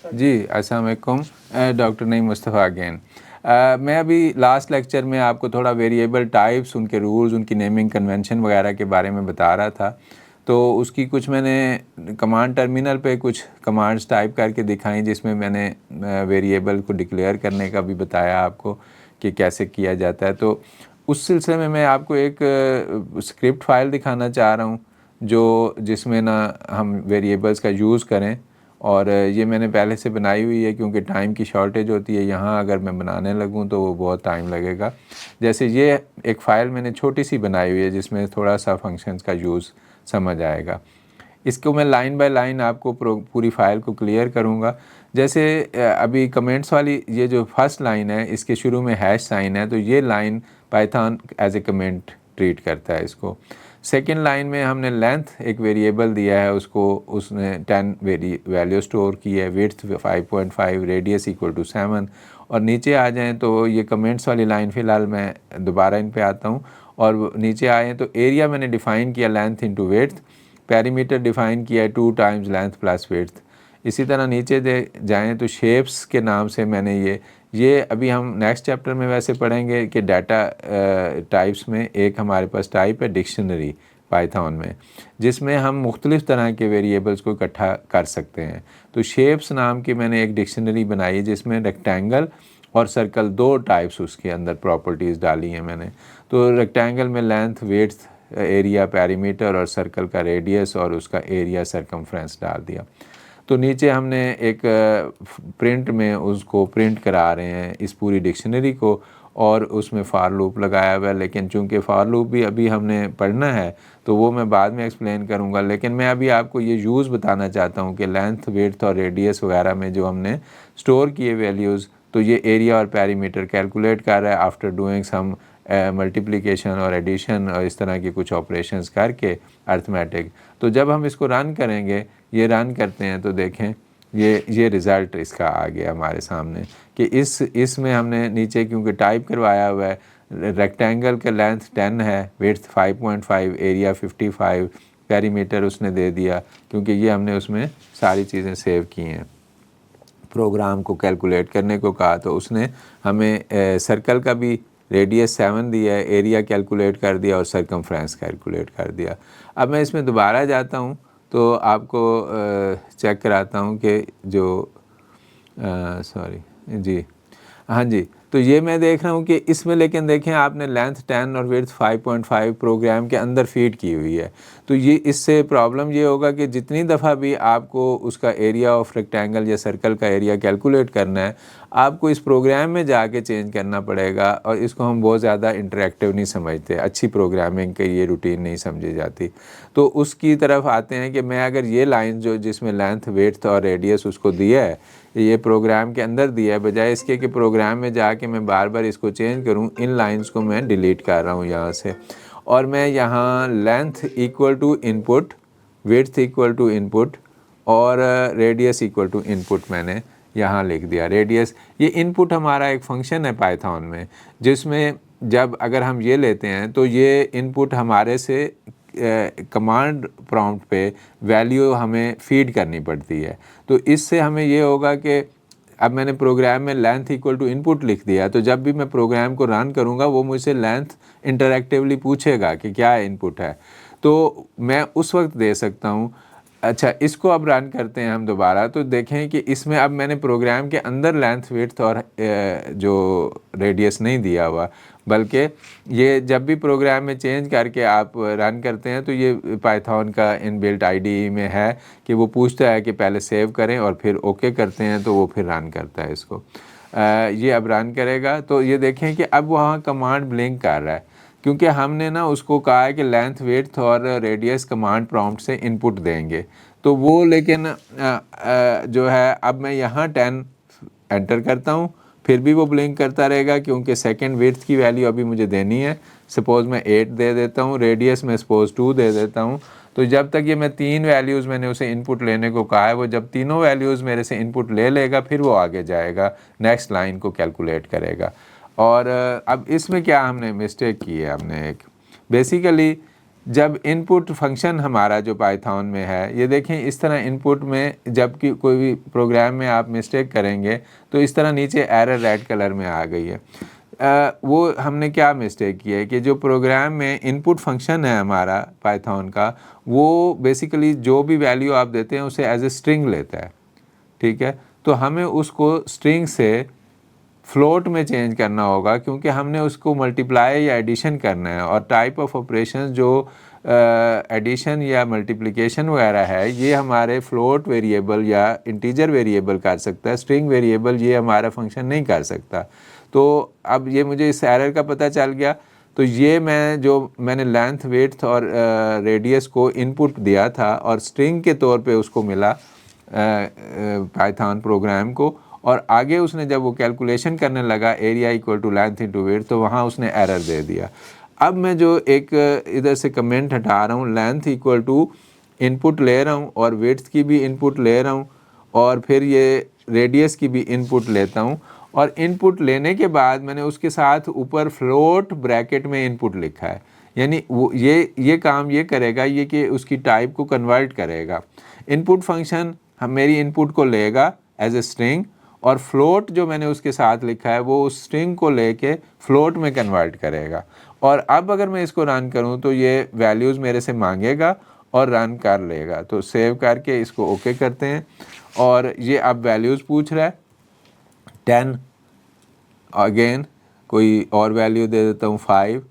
जी, अस्सलाम वालेकुम। Doctor Naeem Mustafa again. मैं अभी लास्ट लेक्चर में आपको थोड़ा वेरिएबल टाइप्स, उनके रूल्स, उनकी नेमिंग कन्वेंशन वगैरह के बारे में बता रहा था। तो उसकी कुछ मैंने कमांड टर्मिनल पे कुछ कमांड्स टाइप करके दिखाई, जिसमें मैंने वेरिएबल को डिक्लेयर करने का भी बताया आपको कि कैसे किया जाता है। तो उस सिलसिले में मैं आपको एक स्क्रिप्ट फाइल दिखाना चाह रहा हूँ, जो जिसमें ना हम वेरिएबल्स का यूज़ करें। और ये मैंने पहले से बनाई हुई है, क्योंकि टाइम की शॉर्टेज होती है। यहाँ अगर मैं बनाने लगूँ तो वो बहुत टाइम लगेगा। जैसे ये एक फ़ाइल मैंने छोटी सी बनाई हुई है, जिसमें थोड़ा सा फंक्शंस का यूज़ समझ आएगा। इसको मैं लाइन बाय लाइन आपको पूरी फ़ाइल को क्लियर करूँगा। जैसे अभी कमेंट्स वाली ये जो फर्स्ट लाइन है, इसके शुरू में हैश साइन है, तो ये line Python as a comment treat करता है इसको। सेकेंड लाइन में हमने लेंथ एक वेरिएबल दिया है, उसको उसने 10 वैल्यू स्टोर की है, विड्थ 5.5, रेडियस इक्वल टू 7। और नीचे आ जाएं तो ये कमेंट्स वाली लाइन, फ़िलहाल मैं दोबारा इन पे आता हूँ। और नीचे आए तो एरिया मैंने डिफ़ाइन किया length into width, perimeter define किया है 2 टाइम्स लेंथ प्लस विड्थ। इसी तरह नीचे दे जाएँ तो शेप्स के नाम से मैंने ये अभी हम नेक्स्ट चैप्टर में वैसे पढ़ेंगे कि डाटा टाइप्स में एक हमारे पास टाइप है डिक्शनरी पाइथन में, जिसमें हम मुख्तलिफ़ तरह के वेरिएबल्स को इकट्ठा कर सकते हैं। तो शेप्स नाम की मैंने एक डिक्शनरी बनाई है, जिसमें रेक्टेंगल और सर्कल दो टाइप्स उसके अंदर प्रॉपर्टीज़ डाली हैं मैंने। तो रेक्टेंगल में लेंथ, विड्थ, एरिया, पेरीमीटर, और सर्कल का रेडियस और उसका एरिया सरकमफ्रेंस डाल दिया। तो नीचे हमने एक प्रिंट में उसको प्रिंट करा रहे हैं इस पूरी डिक्शनरी को, और उसमें फ़ॉर लूप लगाया हुआ है। लेकिन चूंकि फ़ॉर लूप भी अभी हमने पढ़ना है, तो वो मैं बाद में एक्सप्लेन करूँगा। लेकिन मैं अभी आपको ये यूज़ बताना चाहता हूँ कि लेंथ, विड्थ और रेडियस वगैरह में जो हमने स्टोर किए वैल्यूज़, तो ये एरिया और पेरीमीटर कैलकुलेट कर रहा है आफ्टर डूइंग सम मल्टीप्लिकेशन और एडिशन और इस तरह के कुछ ऑपरेशंस करके अर्थमेटिक। तो जब हम इसको रन करेंगे, ये रन करते हैं, तो देखें ये रिज़ल्ट इसका आ गया हमारे सामने कि इसमें हमने नीचे क्योंकि टाइप करवाया हुआ है, रेक्टेंगल का लेंथ 10 है, विड्थ 5.5, एरिया 55, पेरीमीटर उसने दे दिया, क्योंकि ये हमने उसमें सारी चीज़ें सेव की हैं। प्रोग्राम को कैलकुलेट करने को कहा, तो उसने हमें सर्कल का भी रेडियस 7 दिया है, एरिया कैलकुलेट कर दिया और सरकमफ्रेंस कैलकुलेट कर दिया। अब मैं इसमें दोबारा जाता हूँ तो आपको चेक कराता हूँ कि जो सॉरी जी, हाँ जी, तो ये मैं देख रहा हूँ कि इसमें, लेकिन देखें आपने लेंथ 10 और विड्थ 5.5 प्रोग्राम के अंदर फीड की हुई है। तो ये इससे प्रॉब्लम ये होगा कि जितनी दफ़ा भी आपको उसका एरिया ऑफ रेक्टेंगल या सर्कल का एरिया कैलकुलेट करना है, आपको इस प्रोग्राम में जाके चेंज करना पड़ेगा। और इसको हम बहुत ज़्यादा इंटरेक्टिव नहीं समझते, अच्छी प्रोग्रामिंग के ये रूटीन नहीं समझी जाती। तो उसकी तरफ आते हैं कि मैं अगर ये लाइन जो जिसमें लेंथ, विड्थ और रेडियस उसको दिया है, ये प्रोग्राम के अंदर दिया है, बजाय इसके कि प्रोग्राम में जाके मैं बार बार इसको चेंज करूं, इन लाइंस को मैं डिलीट कर रहा हूं यहाँ से। और मैं यहाँ length equal to input, width equal to input और रेडियस इक्वल टू इनपुट मैंने यहाँ लिख दिया। रेडियस, ये इनपुट हमारा एक फंक्शन है पाइथन में, जिसमें जब अगर हम ये लेते हैं तो ये इनपुट हमारे से कमांड प्रॉम्प्ट पे वैल्यू हमें फीड करनी पड़ती है। तो इससे हमें ये होगा कि अब मैंने प्रोग्राम में लेंथ इक्वल टू इनपुट लिख दिया, तो जब भी मैं प्रोग्राम को रन करूँगा वो मुझसे लेंथ इंटरैक्टिवली पूछेगा कि क्या इनपुट है, तो मैं उस वक्त दे सकता हूँ। अच्छा, इसको अब रन करते हैं हम दोबारा, तो देखें कि इसमें अब मैंने प्रोग्राम के अंदर लेंथ, विड्थ और जो रेडियस नहीं दिया हुआ, बल्कि ये जब भी प्रोग्राम में चेंज करके आप रन करते हैं, तो ये पाइथन का इनबिल्ट आईडीई में है कि वो पूछता है कि पहले सेव करें और फिर ओके करते हैं, तो वो फिर रन करता है इसको। ये अब रन करेगा, तो ये देखें कि अब वहाँ कमांड ब्लिंक कर रहा है, क्योंकि हमने ना उसको कहा है कि लेंथ, विड्थ और रेडियस कमांड प्रॉम्प्ट से इनपुट देंगे। तो वो लेकिन जो है, अब मैं यहाँ 10 एंटर करता हूँ, फिर भी वो ब्लिंक करता रहेगा, क्योंकि सेकंड विड्थ की वैल्यू अभी मुझे देनी है। सपोज़ मैं 8 दे देता हूँ, रेडियस में सपोज़ 2 दे देता हूँ। तो जब तक ये मैं 3 वैल्यूज़ मैंने उसे इनपुट लेने को कहा है, वो जब तीनों वैल्यूज़ मेरे से इनपुट ले लेगा, फिर वो आगे जाएगा, नेक्स्ट लाइन को कैलकुलेट करेगा। और अब इसमें क्या हमने मिस्टेक की है, हमने एक बेसिकली जब इनपुट फंक्शन हमारा जो पाइथन में है, ये देखें इस तरह इनपुट में जब कि कोई भी प्रोग्राम में आप मिस्टेक करेंगे तो इस तरह नीचे एरर रेड कलर में आ गई है। वो हमने क्या मिस्टेक की है कि जो प्रोग्राम में इनपुट फंक्शन है हमारा पाइथन का, वो बेसिकली जो भी वैल्यू आप देते हैं उसे एज ए स्ट्रिंग लेता है, ठीक है। तो हमें उसको स्ट्रिंग से फ्लोट में चेंज करना होगा, क्योंकि हमने उसको मल्टीप्लाई या एडिशन करना है, और टाइप ऑफ ऑपरेशन जो एडिशन या मल्टीप्लिकेशन वगैरह है ये हमारे फ्लोट वेरिएबल या इंटीजर वेरिएबल कर सकता है, स्ट्रिंग वेरिएबल ये हमारा फंक्शन नहीं कर सकता। तो अब ये मुझे इस एरर का पता चल गया, तो ये मैंने लेंथ विड्थ और रेडियस को इनपुट दिया था और स्ट्रिंग के तौर पे उसको मिला पाइथन प्रोग्राम को, और आगे उसने जब वो कैलकुलेशन करने लगा area equal to length into width, तो वहाँ उसने एरर दे दिया। अब मैं जो एक इधर से कमेंट हटा रहा हूँ, लेंथ इक्वल टू इनपुट ले रहा हूँ और विड्थ की भी इनपुट ले रहा हूँ, और फिर ये रेडियस की भी इनपुट लेता हूँ, और इनपुट लेने के बाद मैंने उसके साथ ऊपर फ्लोट ब्रैकेट में इनपुट लिखा है, यानी वो ये काम ये करेगा ये कि उसकी टाइप को कन्वर्ट करेगा। इनपुट फंक्शन हम मेरी इनपुट को लेगा एज ए स्ट्रिंग, और फ्लोट जो मैंने उसके साथ लिखा है वो उस स्ट्रिंग को लेके फ्लोट में कन्वर्ट करेगा। और अब अगर मैं इसको रन करूं तो ये वैल्यूज़ मेरे से मांगेगा और रन कर लेगा। तो सेव करके इसको ओके करते हैं, और ये अब वैल्यूज़ पूछ रहा है 10, अगेन कोई और वैल्यू दे देता हूँ 5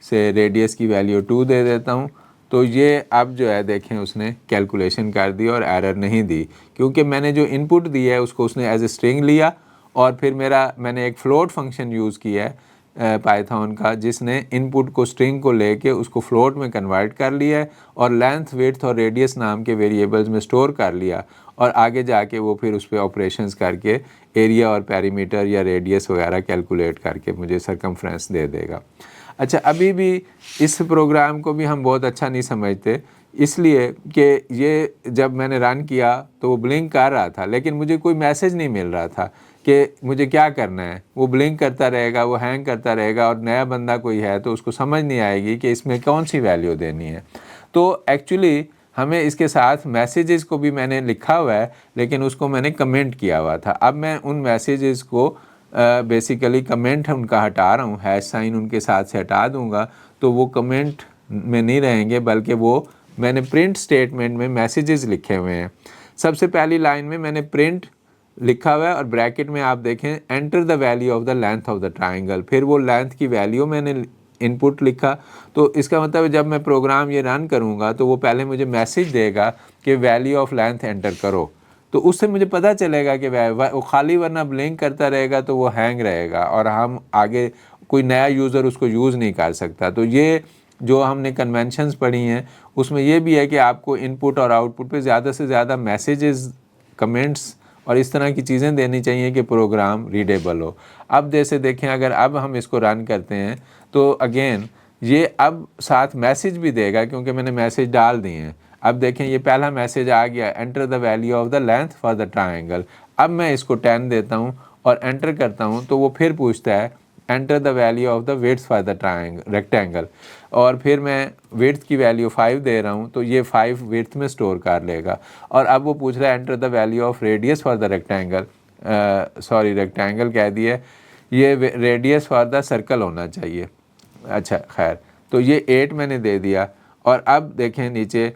से, रेडियस की वैल्यू 2 दे देता हूँ। तो ये अब जो है देखें उसने कैलकुलेशन कर दी और एरर नहीं दी, क्योंकि मैंने जो इनपुट दी है उसको उसने एज ए स्ट्रिंग लिया, और फिर मैंने एक फ्लोट फंक्शन यूज़ किया है पाइथन का, जिसने इनपुट को स्ट्रिंग को लेके उसको फ्लोट में कन्वर्ट कर लिया है और लेंथ विड्थ और रेडियस नाम के वेरिएबल्स में स्टोर कर लिया, और आगे जाके वो फिर उस पर ऑपरेशंस करके एरिया और पेरीमीटर या रेडियस वगैरह कैलकुलेट करके मुझे सरकमफ्रेंस दे देगा। अच्छा, अभी भी इस प्रोग्राम को भी हम बहुत अच्छा नहीं समझते, इसलिए कि ये जब मैंने रन किया तो वो ब्लिंक कर रहा था, लेकिन मुझे कोई मैसेज नहीं मिल रहा था कि मुझे क्या करना है। वो ब्लिंक करता रहेगा, वो हैंग करता रहेगा, और नया बंदा कोई है तो उसको समझ नहीं आएगी कि इसमें कौन सी वैल्यू देनी है। तो एक्चुअली हमें इसके साथ मैसेजेस को भी मैंने लिखा हुआ है, लेकिन उसको मैंने कमेंट किया हुआ था। अब मैं उन मैसेजेस को बेसिकली कमेंट उनका हटा रहा हूँ, हैश साइन उनके साथ से हटा दूँगा, तो वो कमेंट में नहीं रहेंगे, बल्कि वो मैंने प्रिंट स्टेटमेंट में मैसेजेस लिखे हुए हैं। सबसे पहली लाइन में मैंने प्रिंट लिखा हुआ है, और ब्रैकेट में आप देखें enter the value of the length of the triangle, फिर वो लेंथ की वैल्यू मैंने इनपुट लिखा। तो इसका मतलब जब मैं प्रोग्राम ये रन करूँगा तो वो पहले मुझे मैसेज देगा कि वैल्यू ऑफ लेंथ एंटर करो, तो उससे मुझे पता चलेगा कि वो खाली, वरना ब्लिंक करता रहेगा तो वो हैंग रहेगा और हम आगे कोई नया यूज़र उसको यूज़ नहीं कर सकता। तो ये जो हमने कन्वेंशंस पढ़ी हैं उसमें ये भी है कि आपको इनपुट और आउटपुट पे ज़्यादा से ज़्यादा मैसेजेस, कमेंट्स और इस तरह की चीज़ें देनी चाहिए कि प्रोग्राम रीडेबल हो। अब जैसे देखें, अगर अब हम इसको रन करते हैं तो अगेन ये अब साथ मैसेज भी देगा, क्योंकि मैंने मैसेज डाल दिए हैं। अब देखें ये पहला मैसेज आ गया, enter the value of the length for the triangle. अब मैं इसको 10 देता हूँ और एंटर करता हूँ, तो वो फिर पूछता है enter the value of the width for the rectangle, और फिर मैं विड्थ की वैल्यू 5 दे रहा हूँ, तो ये 5 विड्थ में स्टोर कर लेगा। और अब वो पूछ रहा है enter the value of radius for the rectangle, sorry rectangle कह दिया, ये रेडियस फॉर द सर्कल होना चाहिए। अच्छा खैर, तो ये 8 मैंने दे दिया। और अब देखें नीचे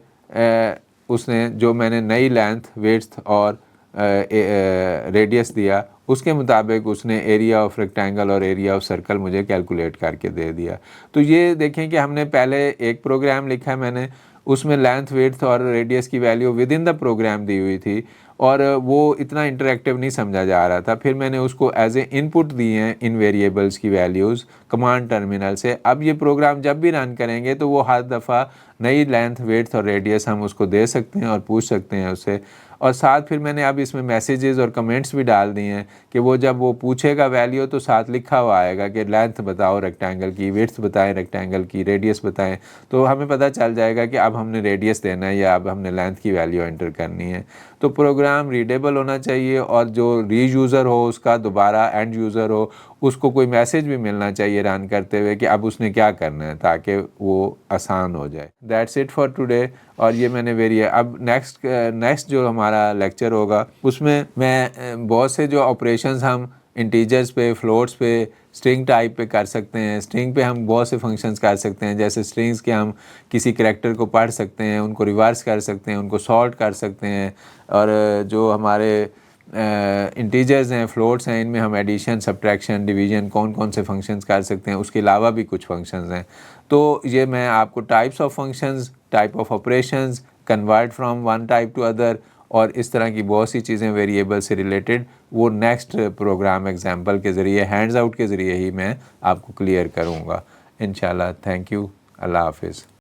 उसने जो मैंने नई लेंथ, विड्थ और रेडियस दिया उसके मुताबिक उसने एरिया ऑफ रेक्टेंगल और एरिया ऑफ सर्कल मुझे कैलकुलेट करके दे दिया। तो ये देखें कि हमने पहले एक प्रोग्राम लिखा है मैंने, उसमें लेंथ, विड्थ और रेडियस की value within the program दी हुई थी, और वो इतना इंटरेक्टिव नहीं समझा जा रहा था। फिर मैंने उसको एज ए इनपुट दिए हैं इन वेरिएबल्स की वैल्यूज़ कमांड टर्मिनल से। अब ये प्रोग्राम जब भी रन करेंगे तो वो हर दफ़ा नई लेंथ, विड्थ और रेडियस हम उसको दे सकते हैं और पूछ सकते हैं उससे। और साथ फिर मैंने अब इसमें मैसेजेस और कमेंट्स भी डाल दिए हैं कि वो जब वो पूछेगा वैल्यू तो साथ लिखा हुआ आएगा कि लेंथ बताओ रेक्टेंगल की, विड्थ बताएं रेक्टेंगल की, रेडियस बताएं, तो हमें पता चल जाएगा कि अब हमने रेडियस देना है या अब हमने लेंथ की वैल्यू एंटर करनी है। तो प्रोग्राम रीडेबल होना चाहिए और जो रीयूज़र हो उसका दोबारा एंड यूज़र हो उसको कोई मैसेज भी मिलना चाहिए रन करते हुए कि अब उसने क्या करना है ताकि वो आसान हो जाए। That's it for today. और ये मैंने अब नेक्स्ट जो हमारा लेक्चर होगा उसमें मैं बहुत से जो ऑपरेशंस हम इंटीजर्स पे, फ्लोट्स पे, स्ट्रिंग टाइप पे कर सकते हैं। स्ट्रिंग पे हम बहुत से फंक्शंस कर सकते हैं, जैसे स्ट्रिंग्स के हम किसी करैक्टर को पढ़ सकते हैं, उनको रिवर्स कर सकते हैं, उनको सॉर्ट कर सकते हैं। और जो हमारे इंटीजर्स हैं, फ्लोट्स हैं, इनमें हम एडिशन, सब्ट्रैक्शन, डिवीजन कौन कौन से फंक्शंस कर सकते हैं, उसके अलावा भी कुछ फंक्शंस हैं। तो ये मैं आपको types of functions, type of operations, convert from one type two other और इस तरह की बहुत सी चीज़ें वेरिएबल से रिलेटेड वो नेक्स्ट प्रोग्राम एग्जांपल के ज़रिए, हैंड्स आउट के ज़रिए ही मैं आपको क्लियर करूँगा इंशाल्लाह। Thank you. अल्लाह हाफिज़।